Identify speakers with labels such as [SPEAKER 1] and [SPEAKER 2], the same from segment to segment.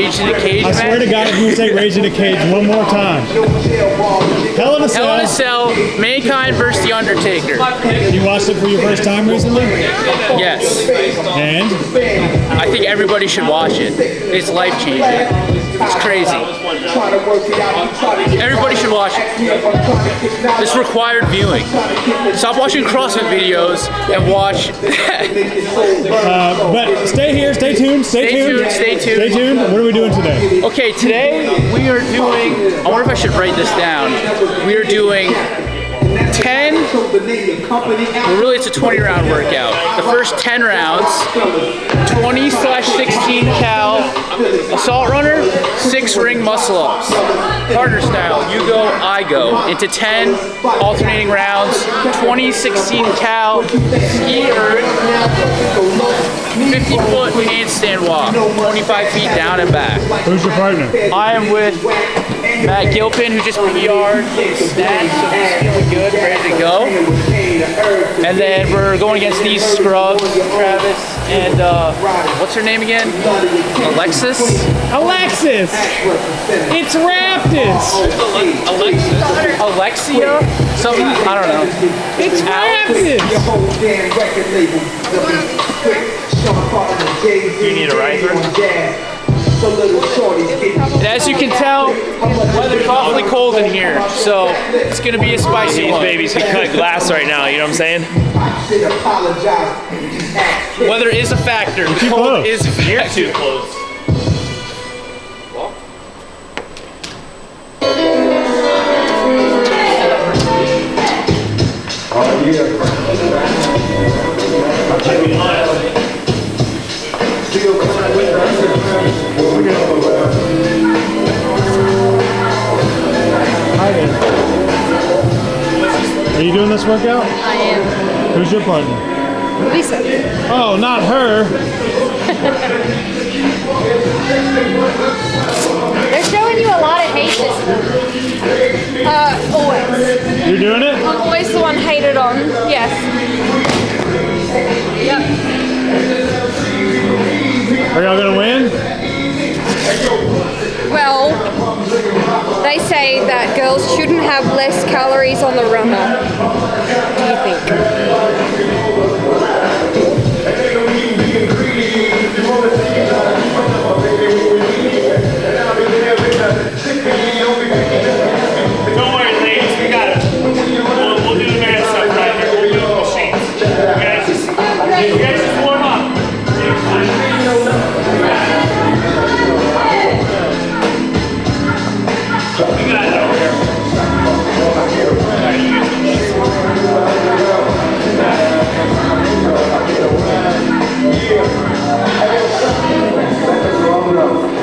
[SPEAKER 1] Rage in a Cage match.
[SPEAKER 2] I swear to God, if you say Rage in a Cage one more time. Hell in a Cell.
[SPEAKER 1] Hell in a Cell, Mankind versus The Undertaker.
[SPEAKER 2] You watched it for your first time recently?
[SPEAKER 1] Yes.
[SPEAKER 2] And?
[SPEAKER 1] I think everybody should watch it. It's life-changing. It's crazy. Everybody should watch it. It's required viewing. Stop watching CrossFit videos and watch.
[SPEAKER 2] But stay here, stay tuned, stay tuned.
[SPEAKER 1] Stay tuned.
[SPEAKER 2] Stay tuned. What are we doing today?
[SPEAKER 1] Okay, today we are doing, I wonder if I should write this down. We are doing 10, well really it's a 20 round workout. The first 10 rounds, 20/16 cal assault runner, 6 ring muscle ups. Partner style, you go, I go. Into 10 alternating rounds, 20/16 cal ski erg, 50-foot handstand walk, 25 feet down and back.
[SPEAKER 2] Who's your partner?
[SPEAKER 1] I am with Matt Gilpin, who just PR'd snatch, so he's feeling good, ready to go. And then we're going against these scrubs, Travis and what's her name again? Alexis?
[SPEAKER 2] Alexis! It's Raptis!
[SPEAKER 1] Alexia? Something, I don't know.
[SPEAKER 2] It's Raptis!
[SPEAKER 3] You need a riser?
[SPEAKER 1] And as you can tell, weather's awfully cold in here, so it's gonna be a spicy one.
[SPEAKER 3] These babies can cut glass right now, you know what I'm saying?
[SPEAKER 1] Weather is a factor. Cold is a factor.
[SPEAKER 3] You're too close.
[SPEAKER 2] Are you doing this workout?
[SPEAKER 4] I am.
[SPEAKER 2] Who's your partner?
[SPEAKER 4] Lisa.
[SPEAKER 2] Oh, not her.
[SPEAKER 4] They're showing you a lot of hate this week. Always.
[SPEAKER 2] You're doing it?
[SPEAKER 4] I'm always the one hated on. Yes. Yep.
[SPEAKER 2] Are y'all gonna win?
[SPEAKER 4] Well, they say that girls shouldn't have less calories on the runner. What do you think?
[SPEAKER 3] Don't worry, ladies, we got it. We'll do the man stuff right here. We'll do the machines. You guys just warm up. We got it over here.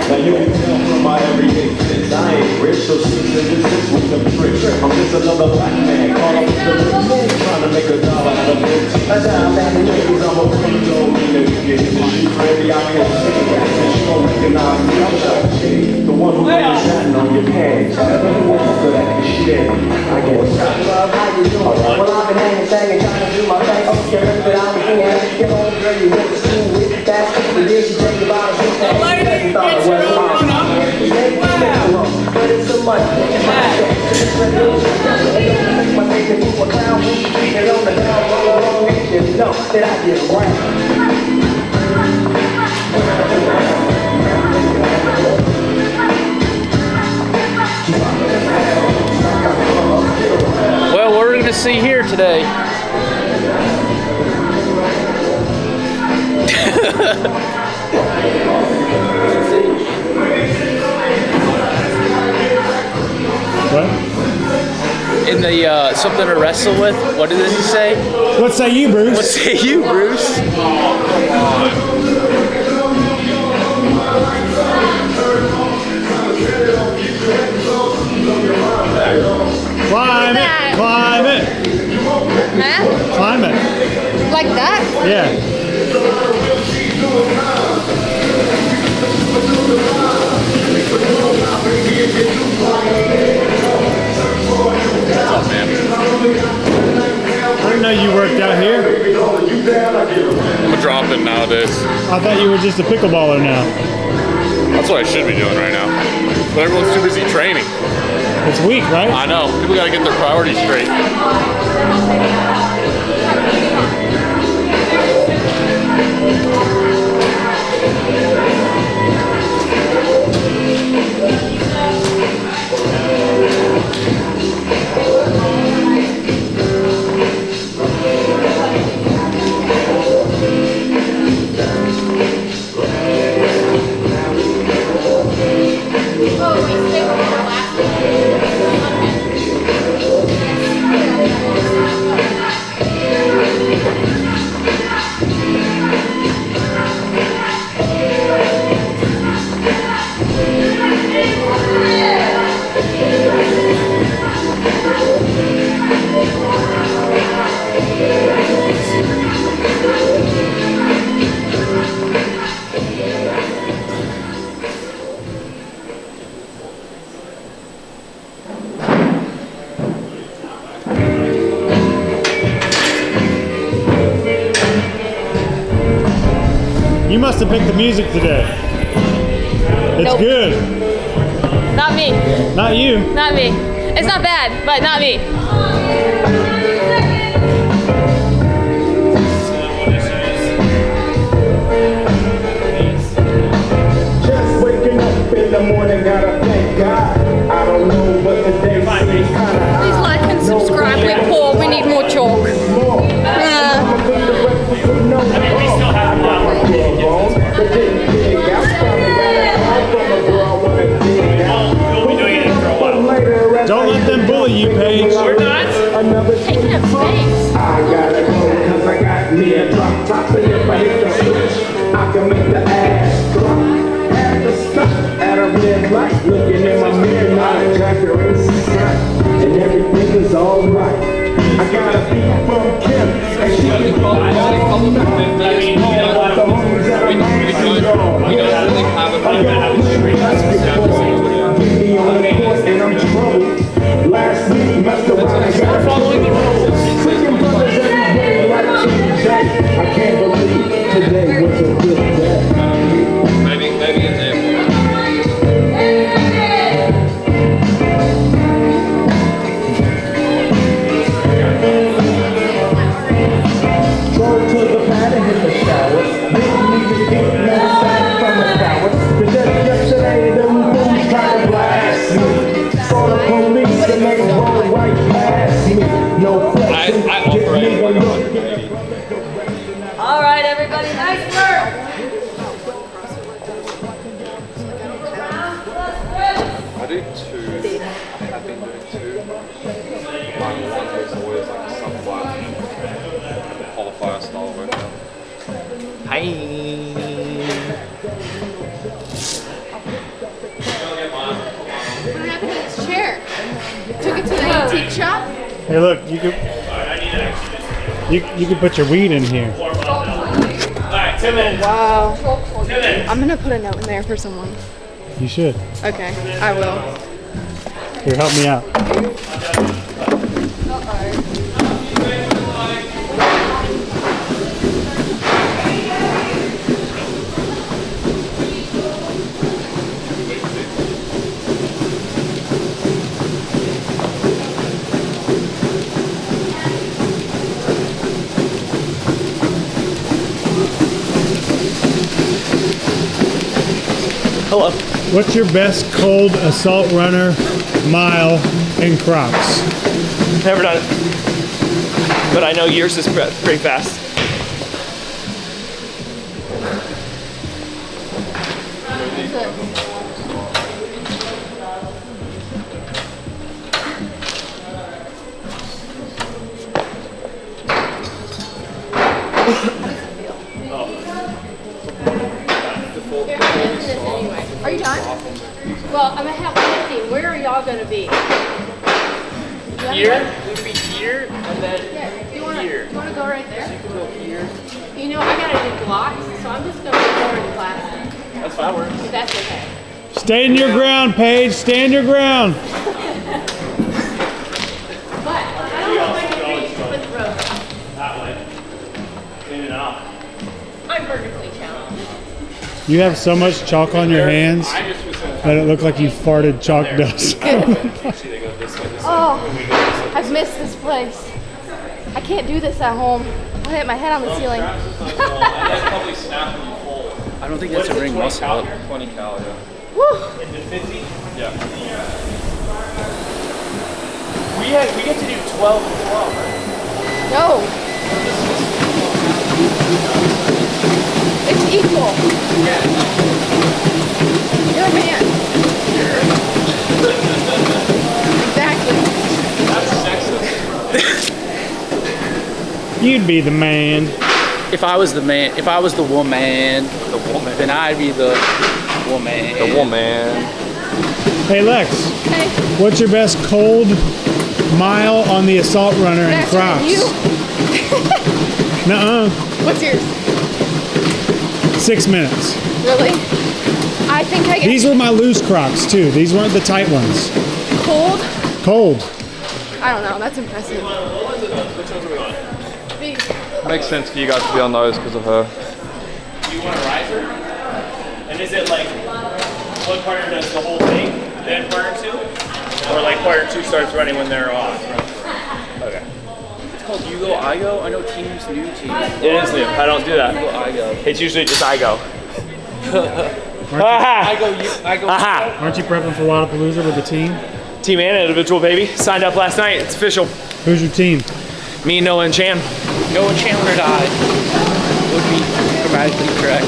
[SPEAKER 5] Now you can tell from my everyday fits, I ain't rich, so since this is with some tricks. I'm just another black man, caught up with the rich man, trying to make $1 out of it. That's how I'm at the ladies, I'm a pretty low nigga. Get hit the sheet ready, I'm in the city, and she gon' recognize me. I'm shot shitty, the one who ain't shining on your pants. So that shit, I get it. How you doing? Well, I've been hanging, trying to do my thing. Okay, but I'm here, get on, girl, you went to school with that. The day she take about a shit, that but it's so much.
[SPEAKER 1] Well, what we're gonna see here today.
[SPEAKER 2] What?
[SPEAKER 1] In the something to wrestle with. What did he say?
[SPEAKER 2] What say you, Bruce?
[SPEAKER 1] What say you, Bruce?
[SPEAKER 2] Climb it, climb it.
[SPEAKER 4] Huh?
[SPEAKER 2] Climb it.
[SPEAKER 4] Like that?
[SPEAKER 2] Yeah.
[SPEAKER 1] What's up, man?
[SPEAKER 2] I didn't know you worked out here.
[SPEAKER 6] I'm a drop-in nowadays.
[SPEAKER 2] I thought you were just a pickleballer now.
[SPEAKER 6] That's what I should be doing right now. But everyone's too busy training.
[SPEAKER 2] It's weak, right?
[SPEAKER 6] I know. People gotta get their priorities straight.
[SPEAKER 2] You must have picked the music today. It's
[SPEAKER 7] Nope.
[SPEAKER 2] good.
[SPEAKER 7] Not me.
[SPEAKER 2] Not you.
[SPEAKER 7] Not me. It's not bad, but not me.
[SPEAKER 5] Just waking up in the morning, gotta thank God. I don't know what the day seems kinda
[SPEAKER 4] Please like and subscribe. We're poor. We need more chalk.
[SPEAKER 3] We'll be doing it for a while.
[SPEAKER 2] Don't let them bully you, Paige.
[SPEAKER 3] We're not.
[SPEAKER 4] Taking a face.
[SPEAKER 5] I gotta go cause I got me a drop top, and if I hit the switch, I can make the ass drop. At the stop, at a red light, looking in my mirror, not a tractor inside, and everything is alright. I got a beat from Kim, and she can go all night. I mean, you know what? The homies that I'm get me on the course and I'm troubled. Last week, messed around and got
[SPEAKER 1] Following the rules.
[SPEAKER 5] freaking brothers every day like TJ. I can't believe today was a good day.
[SPEAKER 6] Maybe in there.
[SPEAKER 5] Go to the pad and hit the shower. Didn't even get no sign from the shower. But just yesterday, them fools tried to blast me. Saw the police and they rolled right past me. No flexing, didn't even look.
[SPEAKER 7] All right, everybody, nice work.
[SPEAKER 6] I do two. I have been doing two. My one is always like a sub-flat, qualifier style workout.
[SPEAKER 4] What happened to this chair? Took it to the antique shop?
[SPEAKER 2] Hey, look, you could put your weed in here.
[SPEAKER 3] Alright, 10 minutes.
[SPEAKER 4] Wow.
[SPEAKER 3] 10 minutes.
[SPEAKER 4] I'm gonna put a note in there for someone.
[SPEAKER 2] You should.
[SPEAKER 4] Okay, I will.
[SPEAKER 2] Here, help me out.
[SPEAKER 1] Hello.
[SPEAKER 2] What's your best cold assault runner mile in Crocs?
[SPEAKER 1] Never done it. But I know yours is pretty fast.
[SPEAKER 4] Are you done? Well, I'm gonna have 50. Where are y'all gonna be?
[SPEAKER 1] Here, we'd be here, and then
[SPEAKER 4] Yeah, do you
[SPEAKER 1] here.
[SPEAKER 4] wanna go right there?
[SPEAKER 1] Go here.
[SPEAKER 4] You know, I gotta do blocks, so I'm just gonna go in class.
[SPEAKER 1] That's fine, works.
[SPEAKER 4] If that's okay.
[SPEAKER 2] Stand your ground, Paige. Stand your ground.
[SPEAKER 4] But I don't know if I can reach with the rope.
[SPEAKER 3] That way. Clean it up.
[SPEAKER 4] I'm vertically challenged.
[SPEAKER 2] You have so much chalk on your hands that it looked like you farted chalk dust.
[SPEAKER 4] Oh, I've missed this place. I can't do this at home. I'll hit my head on the ceiling.
[SPEAKER 1] I don't think that's a ring muscle up.
[SPEAKER 6] 20 cal, yeah.
[SPEAKER 4] Woo!
[SPEAKER 6] Yeah.
[SPEAKER 1] We get to do 12 and 12, right?
[SPEAKER 4] No. It's equal. You're a man. Exactly.
[SPEAKER 2] You'd be the man.
[SPEAKER 1] If I was the man, if I was the woman, then I'd be the woman.
[SPEAKER 6] The woman.
[SPEAKER 2] Hey Lex,
[SPEAKER 4] Hey,
[SPEAKER 2] what's your best cold mile on the assault runner in
[SPEAKER 4] faster than
[SPEAKER 2] Crocs?
[SPEAKER 4] you.
[SPEAKER 2] Nuh-uh.
[SPEAKER 4] What's yours?
[SPEAKER 2] 6 minutes.
[SPEAKER 4] Really? I think I get
[SPEAKER 2] These were my loose Crocs too. These weren't the tight ones.
[SPEAKER 4] cold.
[SPEAKER 2] Cold.
[SPEAKER 4] I don't know. That's impressive. These.
[SPEAKER 6] Makes sense for you guys to be on those because of her.
[SPEAKER 3] You want a riser? And is it like one partner does the whole thing, then partner two? Or like partner two starts running when they're off? Okay.
[SPEAKER 1] It's called You Go, I Go. I know teams, new teams.
[SPEAKER 3] It is new. I don't do that.
[SPEAKER 1] You Go, I Go.
[SPEAKER 3] It's usually just I go.
[SPEAKER 1] I go, you, I go.
[SPEAKER 3] Aha!
[SPEAKER 2] Aren't you prepping for Wadapalooza with the team?
[SPEAKER 3] Team and individual, baby. Signed up last night. It's official.
[SPEAKER 2] Who's your team?
[SPEAKER 3] Me, Noah, and Chan.
[SPEAKER 1] Noah Chandler died. Would be grammatically correct.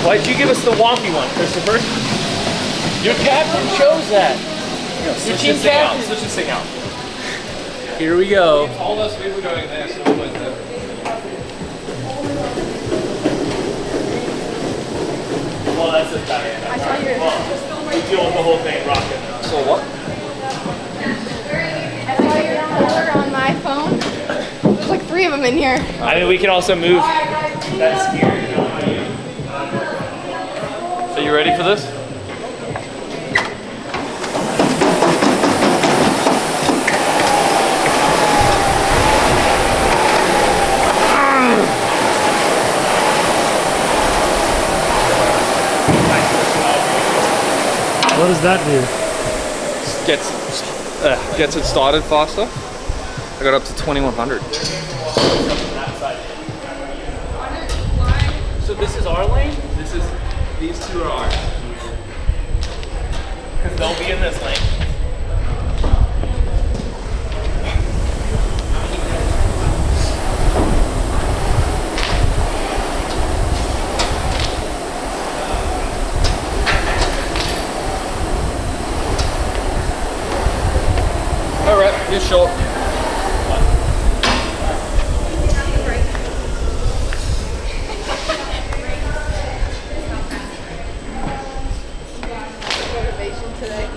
[SPEAKER 3] Why'd you give us the wonky one, Christopher?
[SPEAKER 1] Your captain chose that. Your team captain.
[SPEAKER 3] Switch this thing out.
[SPEAKER 1] Here we go.
[SPEAKER 6] All those people going there, so always there.
[SPEAKER 3] Well, that's just Diana.
[SPEAKER 4] I saw your.
[SPEAKER 3] We deal with the whole thing rocking.
[SPEAKER 6] So what?
[SPEAKER 4] I saw your folder on my phone. There's like 3 of them in here.
[SPEAKER 3] I mean, we can also move that here.
[SPEAKER 6] Are you ready for this?
[SPEAKER 2] What does that do?
[SPEAKER 6] Gets it started faster. I got up to 2100.
[SPEAKER 3] So this is our lane? These two are ours. Because they'll be in this lane.
[SPEAKER 6] Alright, you're short.
[SPEAKER 4] Motivation today.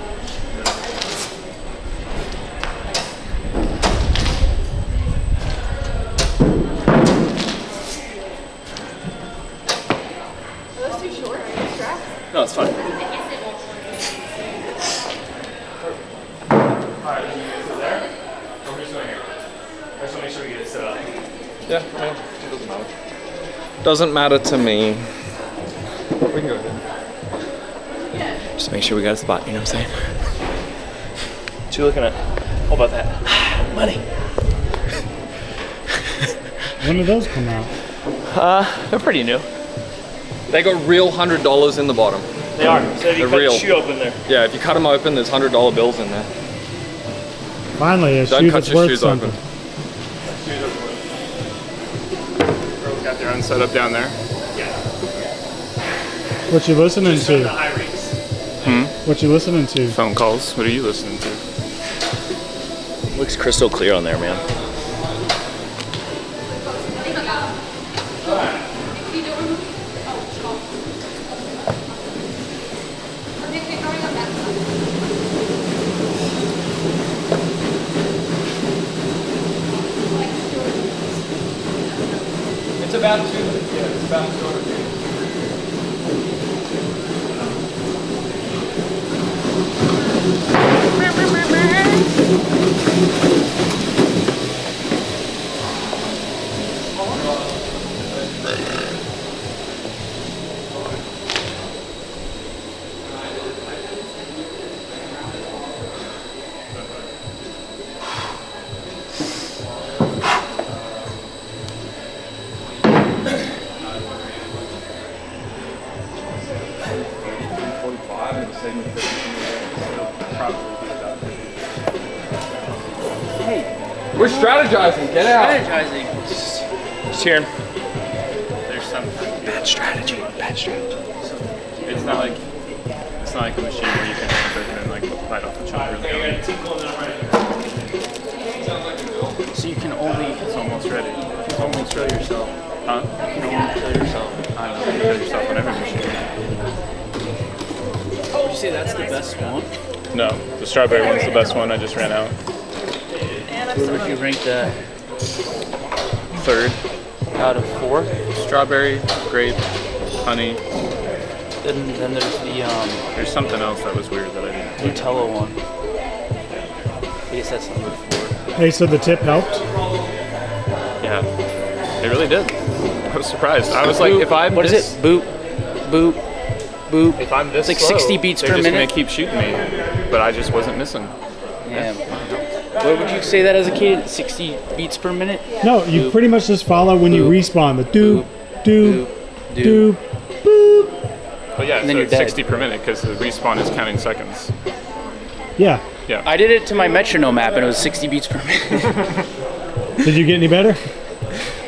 [SPEAKER 4] Are those too short? Straps?
[SPEAKER 3] No, it's fine.
[SPEAKER 6] Yeah, I mean, it doesn't matter. Doesn't matter to me. We can go ahead.
[SPEAKER 3] Just make sure we got a spot, you know what I'm saying? What you looking at? How about that? Money.
[SPEAKER 2] When did those come out?
[SPEAKER 3] They're pretty new.
[SPEAKER 6] They got real $100 in the bottom.
[SPEAKER 3] They are. So if you
[SPEAKER 6] They're
[SPEAKER 3] cut
[SPEAKER 6] real.
[SPEAKER 3] the shoe open there.
[SPEAKER 6] Yeah, if you cut them open, there's $100 bills in there.
[SPEAKER 2] Finally, a
[SPEAKER 6] Don't
[SPEAKER 2] shoe
[SPEAKER 6] cut
[SPEAKER 2] that's
[SPEAKER 6] your
[SPEAKER 2] worth
[SPEAKER 6] shoes
[SPEAKER 2] something.
[SPEAKER 6] open.
[SPEAKER 3] Girls got their own setup down there.
[SPEAKER 2] What you listening
[SPEAKER 3] Just on the
[SPEAKER 2] to?
[SPEAKER 3] high rates.
[SPEAKER 2] What you listening to?
[SPEAKER 3] Phone calls. What are you listening to? Looks crystal clear on there, man.
[SPEAKER 6] It's about 2. Yeah, it's about 200 feet. We're strategizing. Get out.
[SPEAKER 1] Strategizing.
[SPEAKER 3] Just cheering. There's some bad strategy. Bad strategy. It's not like a machine where you can enter and like bite off the chunk really.
[SPEAKER 1] So you can only.
[SPEAKER 3] It's almost ready.
[SPEAKER 1] You can only throw yourself.
[SPEAKER 3] Huh?
[SPEAKER 1] You can only kill yourself.
[SPEAKER 3] I know. You kill yourself on every machine.
[SPEAKER 1] Would you say that's the best one?
[SPEAKER 3] No, the strawberry one's the best one. I just ran out.
[SPEAKER 1] Where would you rank that?
[SPEAKER 3] 3rd.
[SPEAKER 1] Out of 4?
[SPEAKER 3] Strawberry, grape, honey.
[SPEAKER 1] Then there's the
[SPEAKER 3] There's something else that was weird that I didn't.
[SPEAKER 1] Nutella one. I guess that's number 4.
[SPEAKER 2] Hey, so the tip helped?
[SPEAKER 3] Yeah, it really did. I was surprised. I was like, if I'm
[SPEAKER 1] What is
[SPEAKER 3] this,
[SPEAKER 1] it? Boop, boop, boop.
[SPEAKER 3] If I'm this
[SPEAKER 1] It's like
[SPEAKER 3] slow,
[SPEAKER 1] 60 beats
[SPEAKER 3] they're
[SPEAKER 1] per
[SPEAKER 3] just
[SPEAKER 1] minute.
[SPEAKER 3] gonna keep shooting me, but I just wasn't missing.
[SPEAKER 1] Yeah. What would you say that as a cadence? 60 beats per minute?
[SPEAKER 2] No, you
[SPEAKER 1] Boop.
[SPEAKER 2] pretty much just follow when you
[SPEAKER 1] Boop.
[SPEAKER 2] respawn. The doop, doop,
[SPEAKER 1] Doop.
[SPEAKER 2] doop, boop.
[SPEAKER 3] But yeah,
[SPEAKER 1] And then
[SPEAKER 3] so
[SPEAKER 1] you're
[SPEAKER 3] it's
[SPEAKER 1] dead.
[SPEAKER 3] 60 per minute because the respawn is counting seconds.
[SPEAKER 2] Yeah.
[SPEAKER 3] Yeah.
[SPEAKER 1] I did it to my metronome app and it was 60 beats per minute.
[SPEAKER 2] Did you get any better?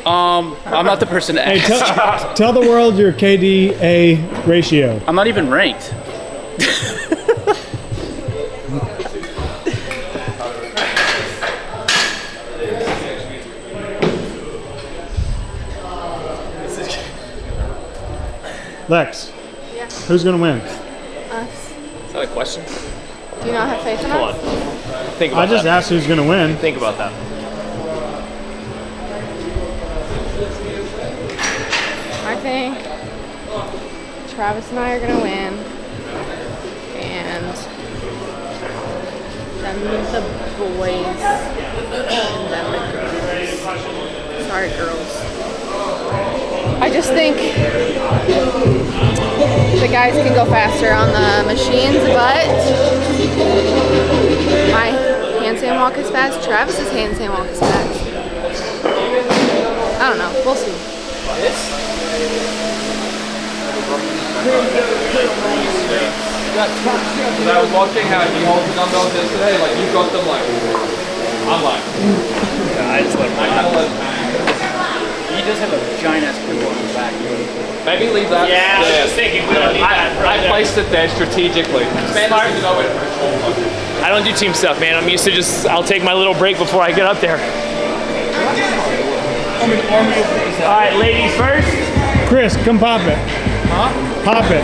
[SPEAKER 1] I'm not the person to
[SPEAKER 2] Hey,
[SPEAKER 1] ask.
[SPEAKER 2] tell the world your KDA ratio.
[SPEAKER 1] I'm not even ranked.
[SPEAKER 2] Lex,
[SPEAKER 4] Yeah.
[SPEAKER 2] who's gonna win?
[SPEAKER 4] Us.
[SPEAKER 3] Is that a question?
[SPEAKER 4] Do you not have faith in
[SPEAKER 3] Come
[SPEAKER 4] us?
[SPEAKER 3] on. Think about
[SPEAKER 2] I just
[SPEAKER 3] that.
[SPEAKER 2] asked who's gonna win.
[SPEAKER 3] Think about that.
[SPEAKER 4] I think Travis and I are gonna win, and then the boys, and then the girls. Sorry, girls. I just think the guys can go faster on the machines, but my handstand walk is fast. Travis's handstand walk is fast. I don't know. We'll see.
[SPEAKER 6] Because I was watching how he holds the dumbbells yesterday, like you got them like, I'm like,
[SPEAKER 3] I just let
[SPEAKER 1] He does have a giant ass pinball in the back.
[SPEAKER 6] maybe leave that.
[SPEAKER 3] Yeah, I was just thinking we don't need that.
[SPEAKER 6] I placed it there strategically. Man, doesn't know where to put it.
[SPEAKER 3] I don't do team stuff, man. I'm used to just, I'll take my little break before I get up there. All right, ladies first.
[SPEAKER 2] Chris, come pop it.
[SPEAKER 3] Huh?
[SPEAKER 2] Pop it.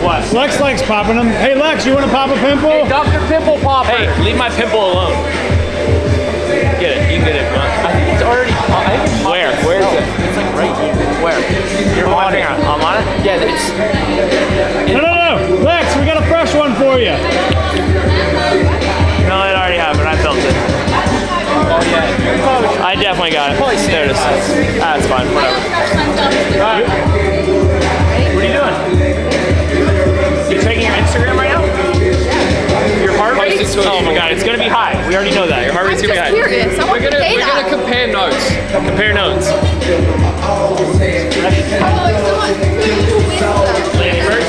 [SPEAKER 3] What?
[SPEAKER 2] Lex likes popping them. Hey, Lex, you want to pop a pimple?
[SPEAKER 3] Dr. Pimple Popper. Hey, leave my pimple alone. Get it. You can get it, man.
[SPEAKER 1] I think it's already. I think it's
[SPEAKER 3] Where? Where is it?
[SPEAKER 1] It's like right here.
[SPEAKER 3] Where? You're on it. I'm on it?
[SPEAKER 1] Yeah, it's.
[SPEAKER 2] No. Lex, we got a fresh one for you.
[SPEAKER 3] No, it already happened. I felt it.
[SPEAKER 1] Oh yeah.
[SPEAKER 3] I definitely got it.
[SPEAKER 1] Probably
[SPEAKER 3] There it is. That's fine. Whatever. All right. What are you doing? You checking your Instagram right now? Your heart rate? Oh my god, it's gonna be high. We already know that. Your heart rate's
[SPEAKER 4] I'm
[SPEAKER 3] gonna
[SPEAKER 4] just
[SPEAKER 3] be high.
[SPEAKER 4] curious. I want
[SPEAKER 6] We're
[SPEAKER 4] the data.
[SPEAKER 6] gonna compare notes.
[SPEAKER 3] Compare notes. Lady first?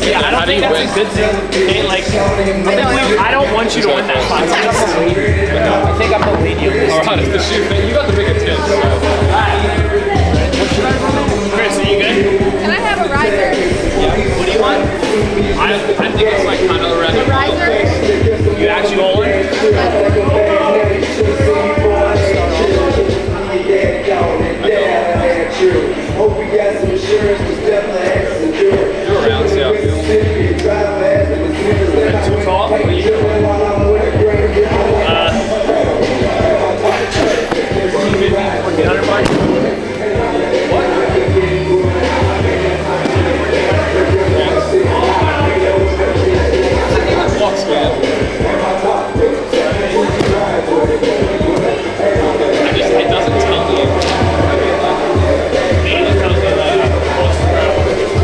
[SPEAKER 3] Yeah, I don't think that's a good thing. Okay, like, I don't want you to win that contest.
[SPEAKER 1] I think I'm the lady of this.
[SPEAKER 6] Alright, it's the shoot thing. You got the bigger tits.
[SPEAKER 3] Chris, are you good?
[SPEAKER 4] Can I have a riser?
[SPEAKER 3] What do you want?
[SPEAKER 6] I think it's like kind of around
[SPEAKER 4] A riser?
[SPEAKER 3] You actually hold it?
[SPEAKER 6] You're around, see how it feels.
[SPEAKER 3] Too tall? What are you doing?
[SPEAKER 6] Blocks, man. It doesn't tell me.
[SPEAKER 3] It just tells me that I'm close to ground.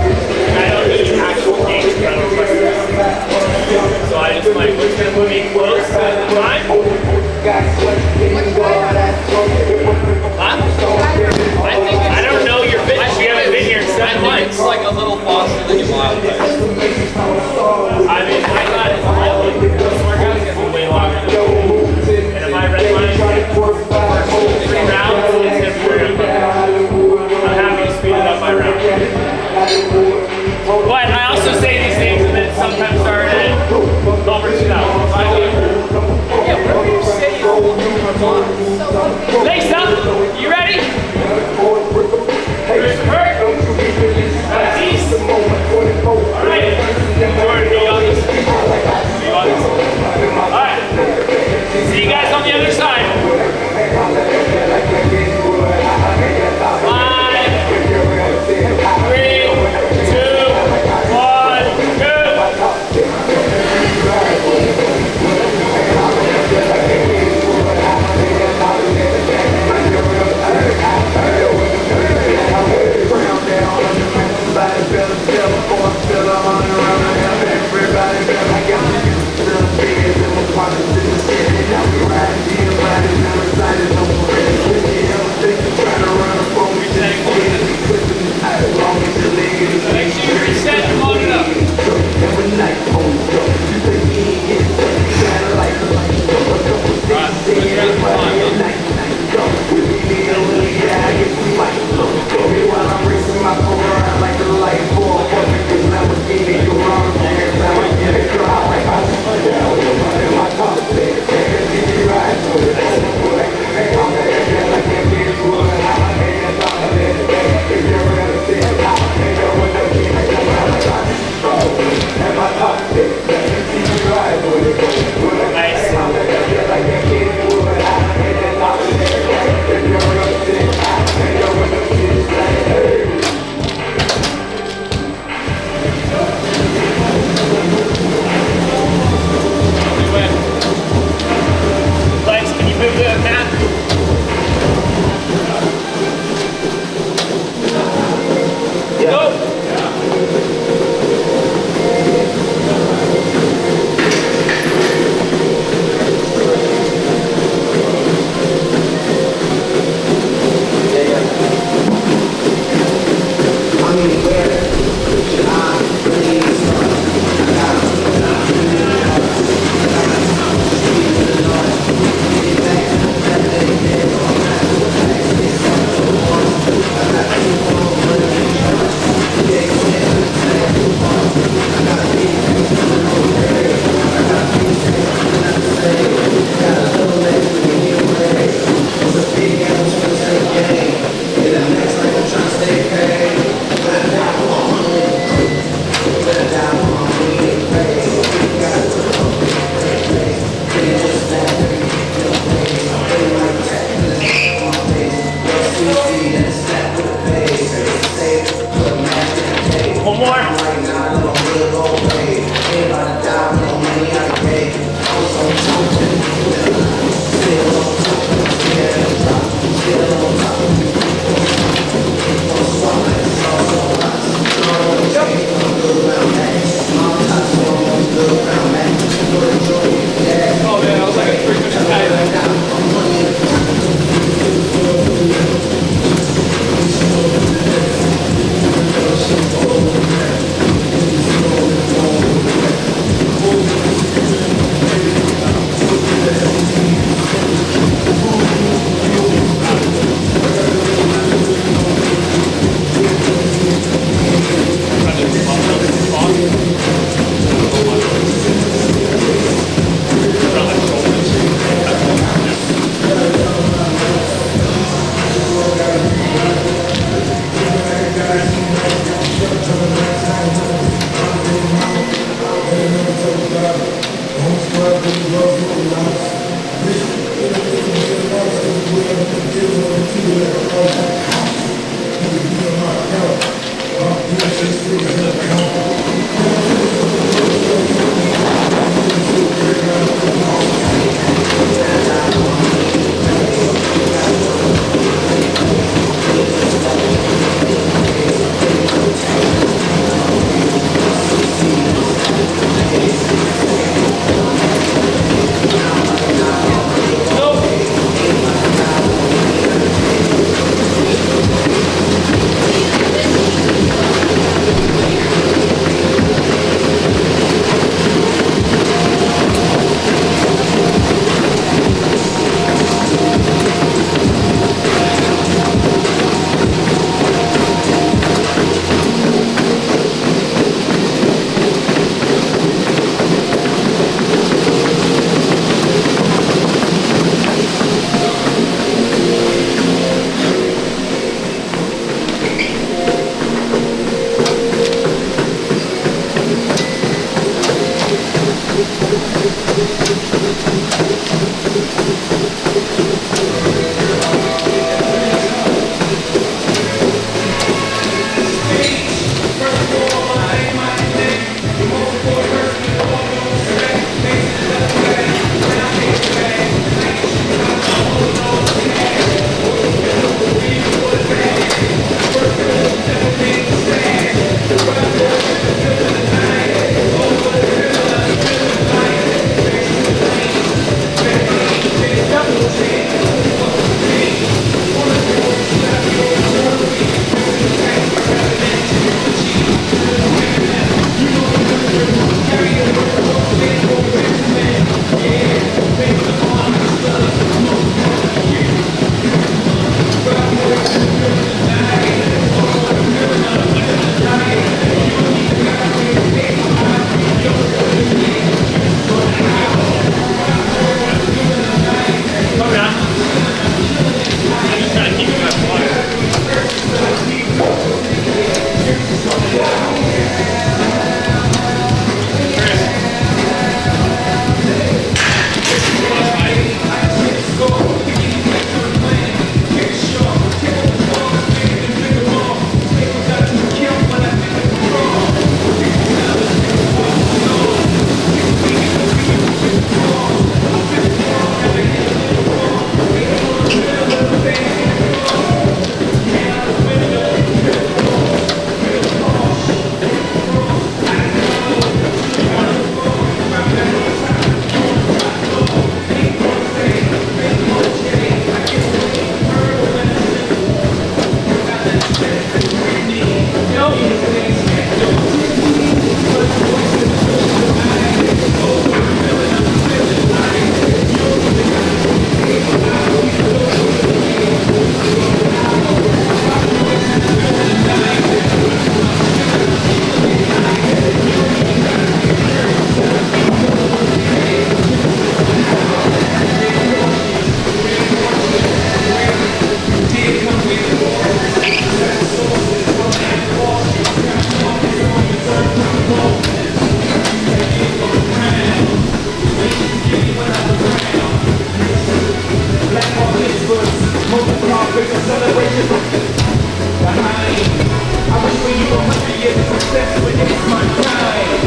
[SPEAKER 5] it's my time.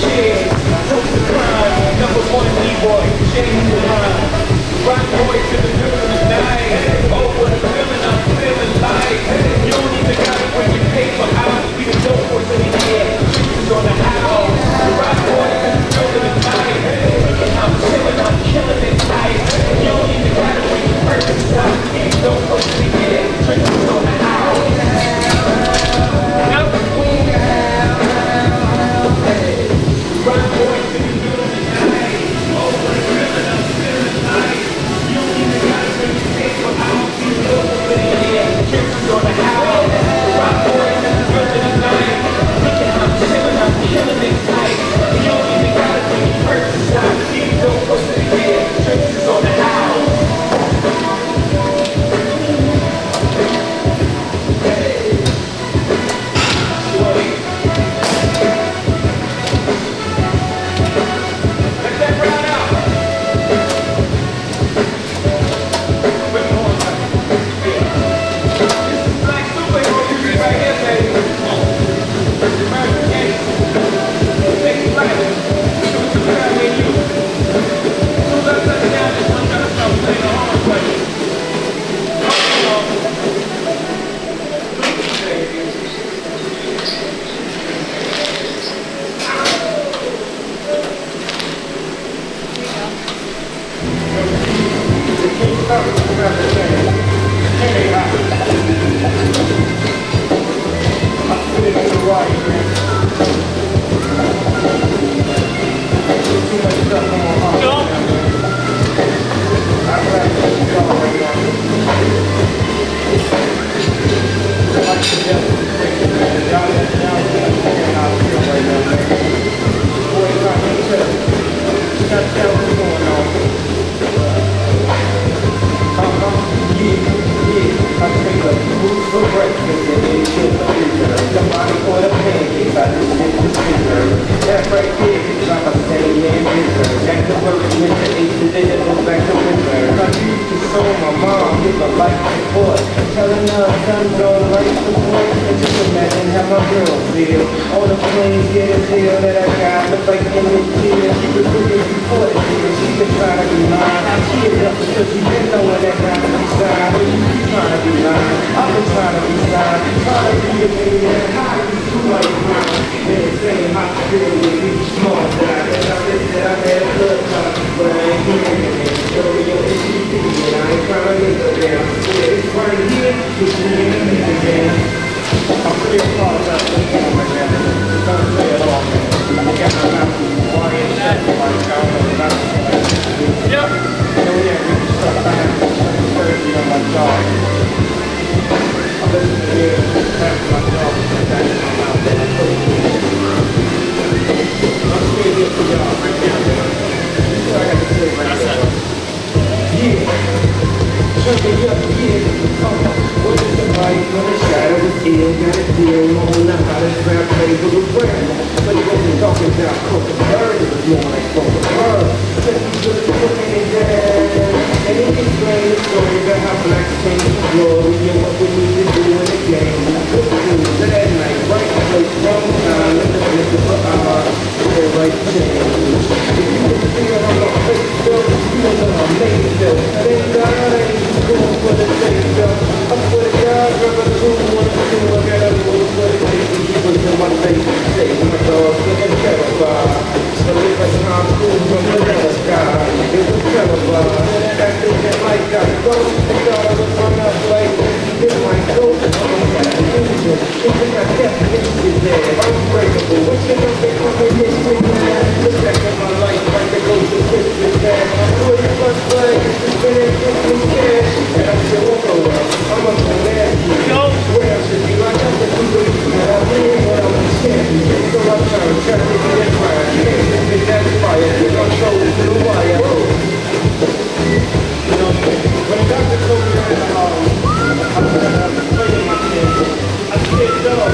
[SPEAKER 5] Cheers, toast to crime. Number one B-boy, change the line. Rock boy to the middle of the night. Oh, what a feeling I'm feeling like. You don't even gotta bring your paper out. We the dope boys in the air. Drinks on the house. Rock boy to the middle of the night. I'm chilling, I'm killing it tight. You don't even gotta bring your purpose out. We the dope boys in the air. Drinks on the house. Rock boy to the middle of the night. Oh, what a feeling I'm feeling like. You don't even gotta bring your paper out. We the dope boys in the air. Drinks on the house. Rock boy to the middle of the night. I'm chilling, I'm killing it tight. You don't even gotta bring your purpose out. We the dope boys in the air. Drinks on the house.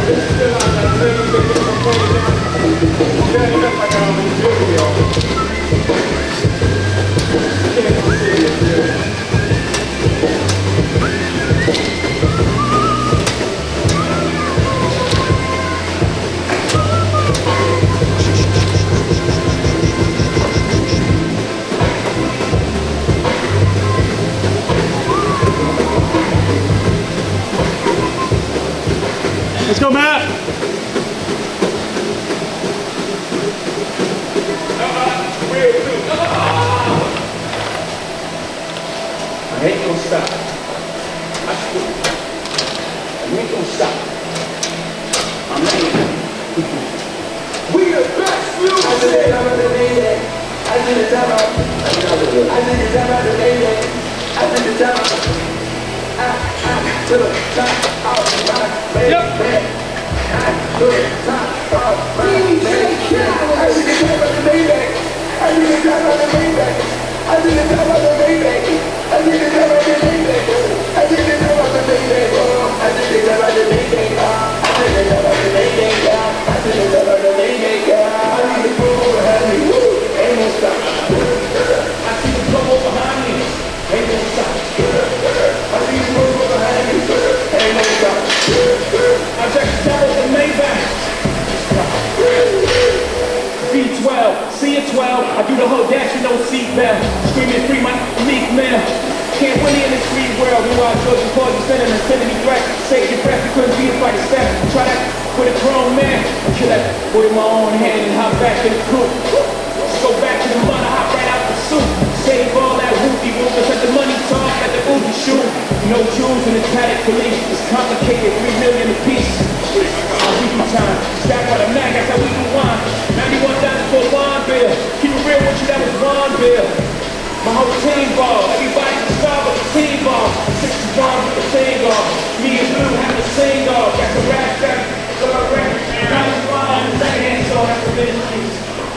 [SPEAKER 5] This is
[SPEAKER 2] Let's go, Matt.
[SPEAKER 5] I ain't gonna stop. I ain't gonna stop. I'm leaving. We the best music. I did it time of the day. I did it time of the day. I did it time of to the top of my bed. To the top of my bed. I did it time of the day. I did it time of the day. I did it time of the day. I did it time of the day. I did it time of the day. I did it time of the day. I did it time of the day. I did it time of the day. I need to go behind me. Ain't no stop. I see the flow behind me. Ain't no stop. I see the flow behind me. Ain't no stop. I check the devil in Maybach. B12, C12, I do the whole dash with no seatbelt. Screaming free my unique man. Can't win in this free world. Meanwhile, Georgia calls you sending an infinity threat. Save your breath, you couldn't be a fighter step. Try that with a grown man. Kill that boy in my own hand and hop back in the coupe. Go back to the mud, hop right out the soup. Save all that whoopie whoop, let the money talk, let the booty shoot. No jewels in the paddock for me. It's complicated, 3 million a piece. We do time. Stack by the mag, that's how we do wine. 91,000 for a wine bill. Keep it real with you, that was one bill. My whole team ball, everybody's a star but the team ball. 60 bars with the same ball. Me and Blue have the same dog. Got the rap back, got my rap. Got the fly, second hand, so that's the business.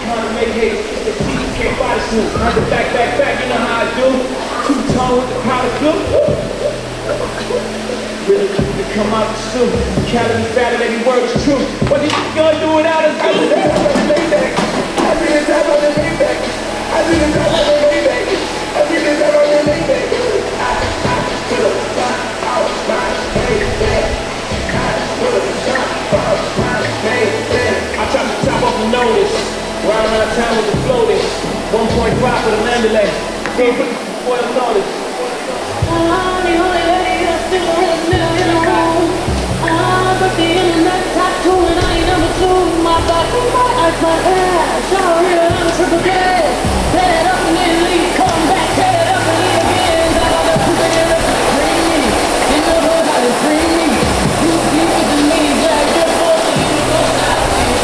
[SPEAKER 5] Trying to make hate, the teeth can't buy the suit. I go back, you know how I do. Two-tone with the powder glue. Really to come out the suit. Calories battered, every word is true. What you gonna do without us? I did it time of the Maybach. I did it time of the Maybach. I did it time of the Maybach. I did it time of the Maybach. I to the top of my Maybach. I to the top of my Maybach. I try to top off the notice. Round out of town with the floating. 1.5 for the Mandalay. Can't put the foil notice.
[SPEAKER 7] Honey, honey, lady, I still have a million around. But the internet tattoo and I ain't number 2. My back, my eyes, my ass. Sorry, I'm triple K. Set it up and then leave. Come back, set it up and leave again. Got all the stupid and it's free. You know how to free me. You keep it to me, Jack. You're forcing you to go stop me.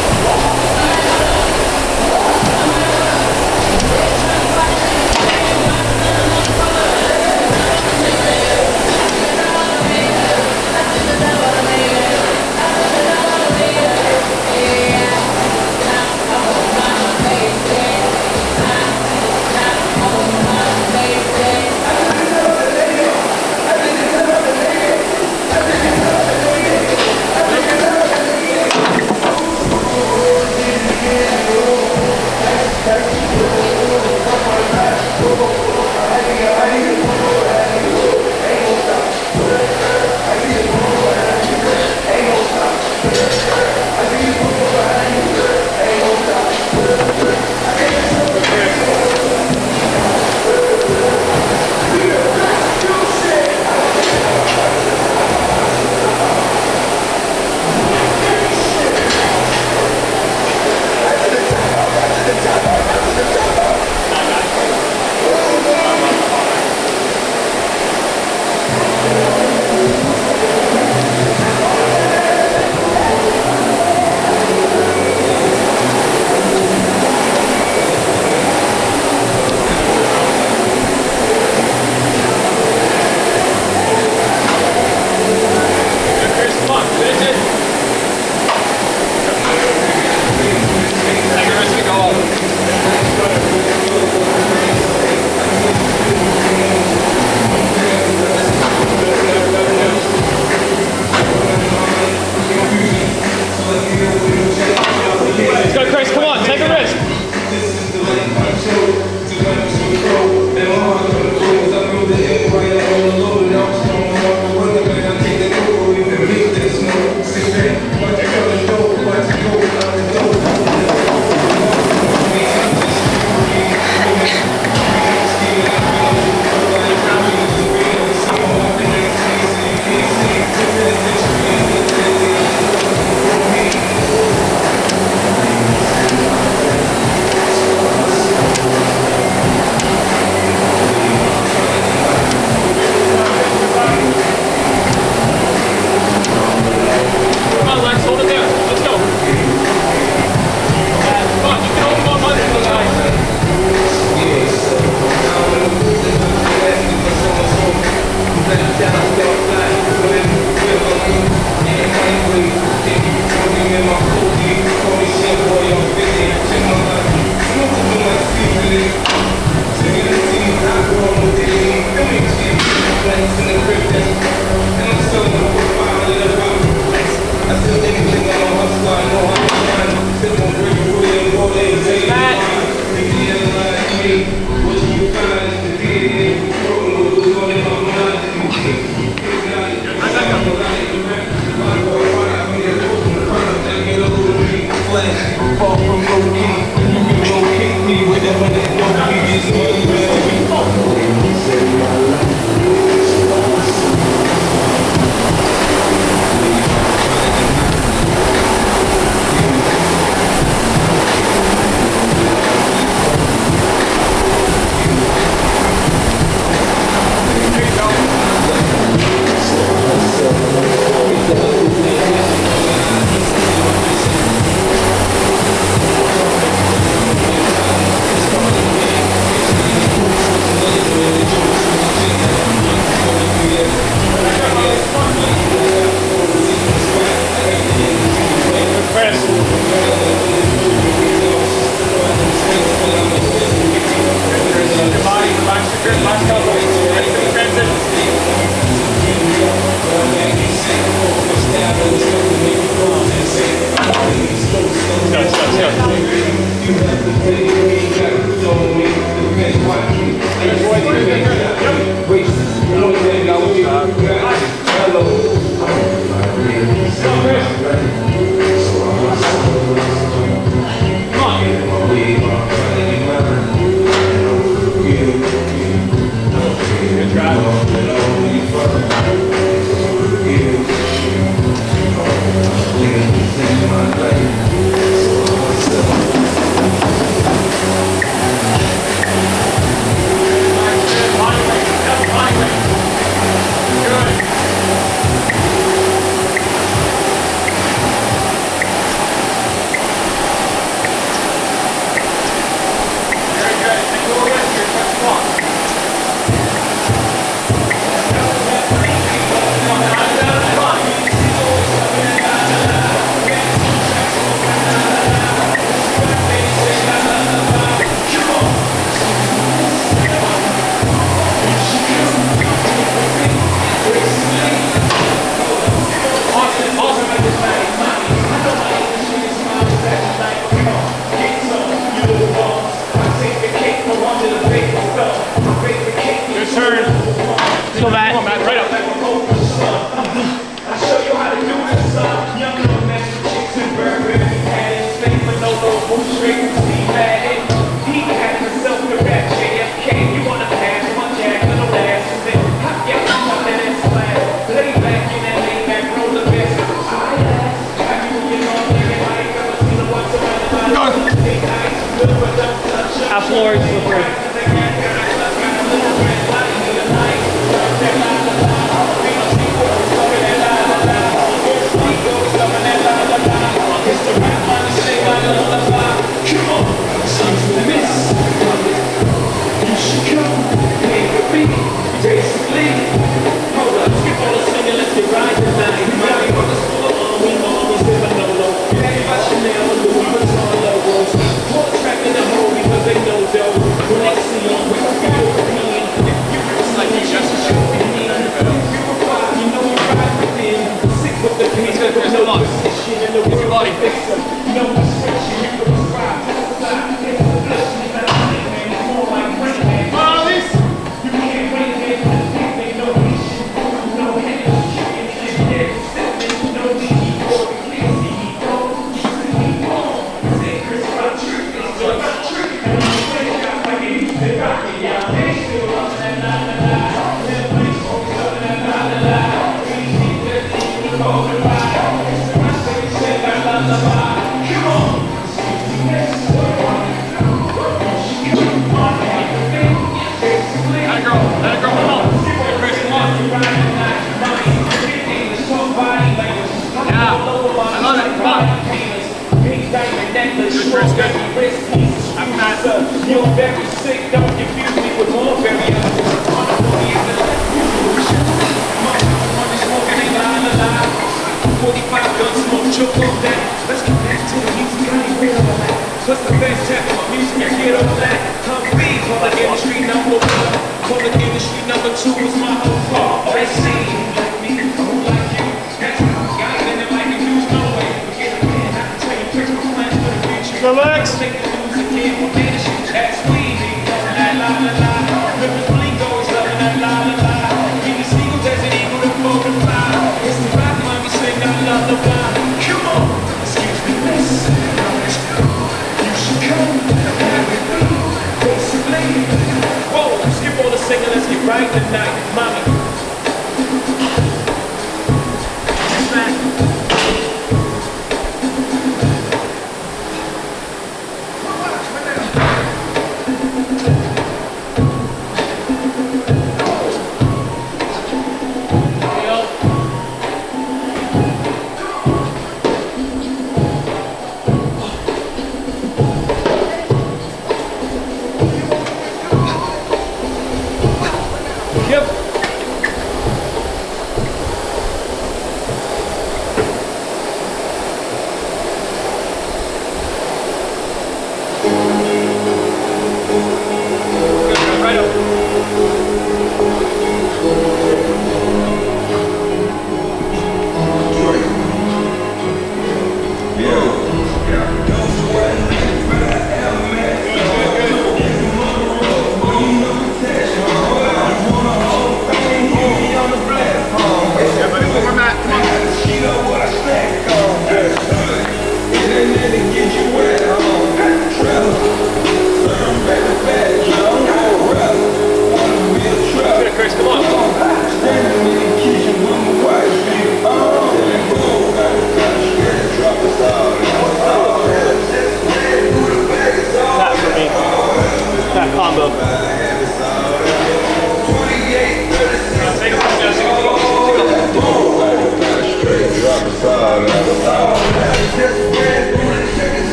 [SPEAKER 8] Like me, like you, that's how I got in it like a news.
[SPEAKER 2] Relax.
[SPEAKER 5] Whoa, skip all the singing, let's get right tonight, mommy.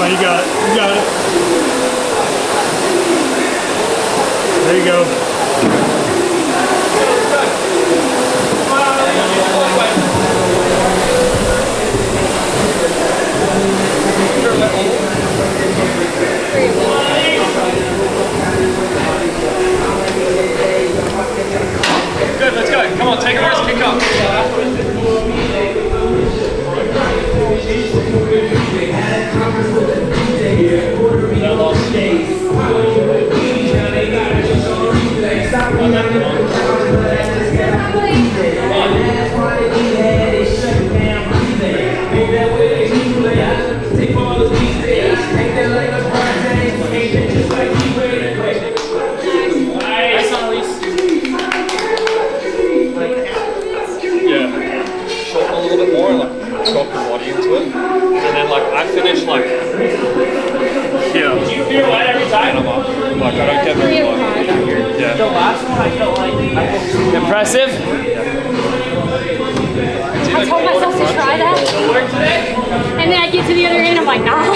[SPEAKER 2] You got it. You got it. There you go.
[SPEAKER 6] Sure,
[SPEAKER 3] Impressive.
[SPEAKER 7] I told myself to try that. And then I get to the other end, I'm like, nah.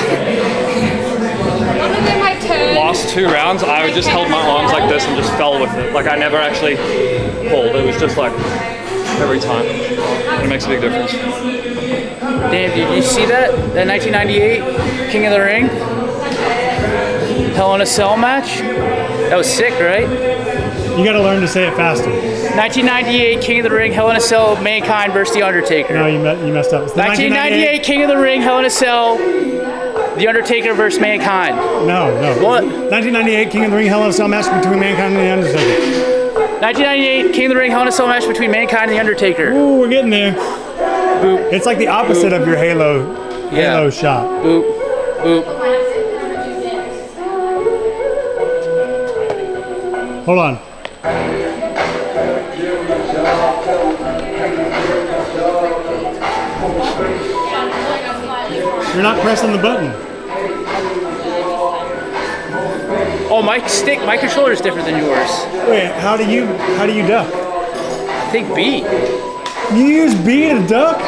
[SPEAKER 7] Other than my turn.
[SPEAKER 6] Last 2 rounds, I just held my arms like this and just fell with it. Like I never actually pulled. It was just like every time. It makes a big difference.
[SPEAKER 1] Damn, did you see that? That 1998 King of the Ring? Hell in a Cell match? That was sick, right?
[SPEAKER 2] You got to learn to say it faster.
[SPEAKER 1] 1998 King of the Ring, Hell in a Cell, Mankind versus The Undertaker.
[SPEAKER 2] No, you messed up. It's the
[SPEAKER 1] 1998 King of the Ring, Hell in a Cell, The Undertaker versus Mankind.
[SPEAKER 2] No.
[SPEAKER 1] What?
[SPEAKER 2] 1998 King of the Ring Hell in a Cell match between Mankind and The Undertaker.
[SPEAKER 1] 1998 King of the Ring, Hell in a Cell match between Mankind and The Undertaker.
[SPEAKER 2] Ooh, we're getting there.
[SPEAKER 1] Boop.
[SPEAKER 2] It's like the opposite of your Halo shot.
[SPEAKER 1] Boop. Boop.
[SPEAKER 2] Hold on. You're not pressing the button.
[SPEAKER 1] Oh, my controller is different than yours.
[SPEAKER 2] Wait, how do you duck?
[SPEAKER 1] I think B.
[SPEAKER 2] You use B to duck?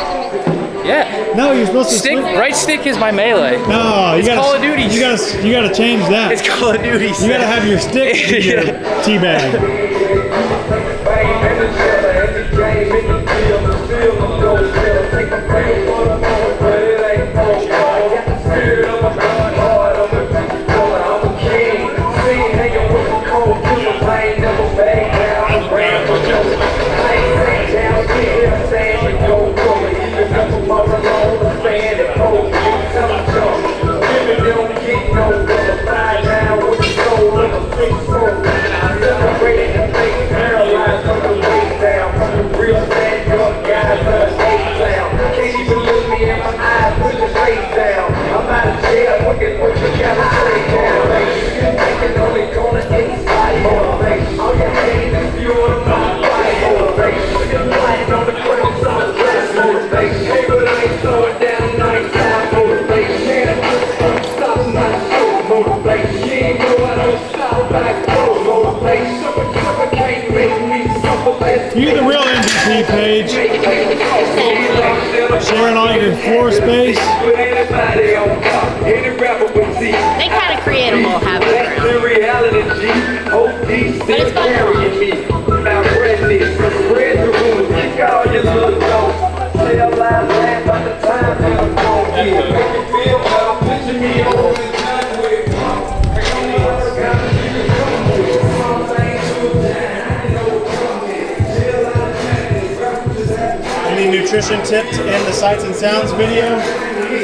[SPEAKER 1] Yeah.
[SPEAKER 2] No, you're supposed to
[SPEAKER 1] Stick.
[SPEAKER 2] swing.
[SPEAKER 1] Right stick is my melee.
[SPEAKER 2] No,
[SPEAKER 1] It's Call of Duty.
[SPEAKER 2] You gotta change that.
[SPEAKER 1] It's Call of Duty.
[SPEAKER 2] You gotta have your stick to your teabag. You're the real MVP, Paige. Sharing all your floor space.
[SPEAKER 4] They kind of create a little habit around. But it's fun.
[SPEAKER 2] Any nutrition tips in the Sights and Sounds video?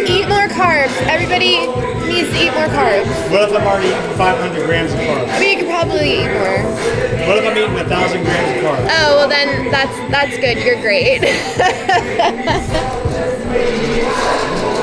[SPEAKER 8] Eat more carbs. Everybody needs to eat more carbs.
[SPEAKER 2] What if I'm already eating 500 grams of carbs?
[SPEAKER 8] I mean, you could probably eat more.
[SPEAKER 2] What if I'm eating 1,000 grams of carbs?
[SPEAKER 8] Oh, well then that's good. You're great.